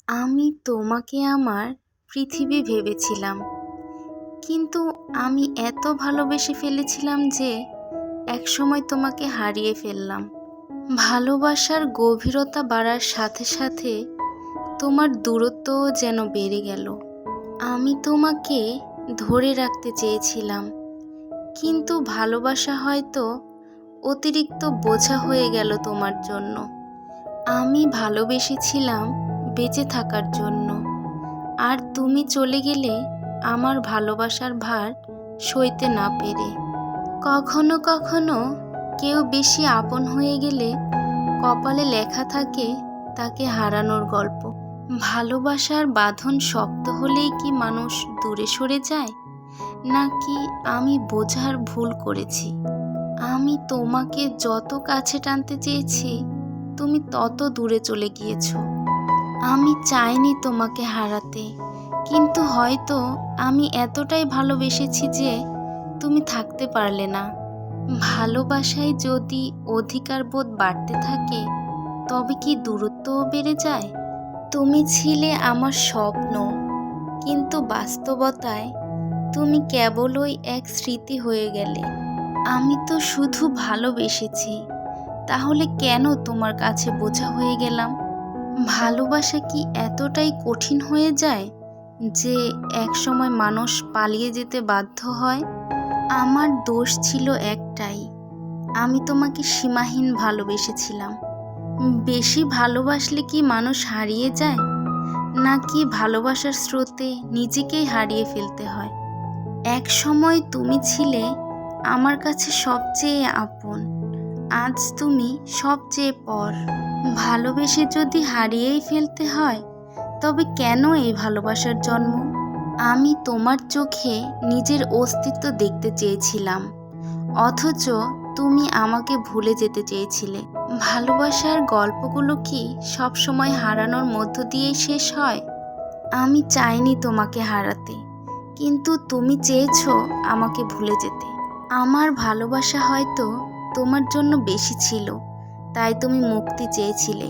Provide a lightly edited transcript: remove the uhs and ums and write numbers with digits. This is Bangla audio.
আমি তোমাকে আমার পৃথিবী ভেবেছিলাম, কিন্তু আমি এত ভালোবেসে ফেলেছিলাম যে একসময় তোমাকে হারিয়ে ফেললাম। ভালোবাসার গভীরতা বাড়ার সাথে সাথে তোমার দূরত্বও যেন বেড়ে গেল। আমি তোমাকে ধরে রাখতে চেয়েছিলাম, কিন্তু ভালোবাসা হয়তো অতিরিক্ত বোঝা হয়ে গেল তোমার জন্য। আমি ভালোবেসেছিলাম বেঁচে থাকার জন্য, আর তুমি চলে গেলে আমার ভালোবাসার ভার সইতে না পেরে। কখনো কখনো কেউ বেশি আপন হয়ে গেলে কপালে লেখা থাকে তাকে হারানোর গল্প। ভালোবাসার বাঁধন শক্ত হলেই কি মানুষ দূরে সরে যায়, নাকি আমি বোঝার ভুল করেছি? আমি তোমাকে যত কাছে টানতে চেয়েছি, তুমি তত দূরে চলে গিয়েছো। আমি চাইনি তোমাকে হারাতে, কিন্তু হয়তো আমি এতটাই ভালোবেসেছি যে তুমি থাকতে পারলে না। ভালোবাসায় যদি অধিকার বোধ বাড়তে থাকে, তবে কি দূরত্বও বেড়ে যায়? তুমি ছিলে আমার স্বপ্ন, কিন্তু বাস্তবতায় তুমি কেবলই এক স্মৃতি হয়ে গেলে। আমি তো শুধু ভালোবেসেছি, তাহলে কেন তোমার কাছে বোঝা হয়ে গেলাম? ভালোবাসা কি এতটাই কঠিন হয়ে যায় যে একসময় মানুষ পালিয়ে যেতে বাধ্য হয়? আমার দোষ ছিল একটাই, আমি তোমাকে সীমাহীন ভালোবেসেছিলাম। বেশি ভালোবাসলে কি মানুষ হারিয়ে যায়, নাকি ভালোবাসার স্রোতে নিজেকেই হারিয়ে ফেলতে হয়? এক সময় তুমি ছিলে আমার কাছে সবচেয়ে আপন, আজ তুমি সবচেয়ে পর। ভালোবেসে যদি হারিয়েই ফেলতে হয়, তবে কেন এই ভালোবাসার জন্ম? আমি তোমার চোখে নিজের অস্তিত্ব দেখতে চেয়েছিলাম, অথচ তুমি আমাকে ভুলে যেতে চেয়েছিলে। ভালোবাসার গল্পগুলো কি সবসময় হারানোর মধ্য দিয়েই শেষ হয়? আমি চাইনি তোমাকে হারাতে, কিন্তু তুমি চেয়েছো আমাকে ভুলে যেতে। আমার ভালোবাসা হয়তো তোমার জন্য বেশি ছিল, তাই তুমি মুক্তি চেয়েছিলে।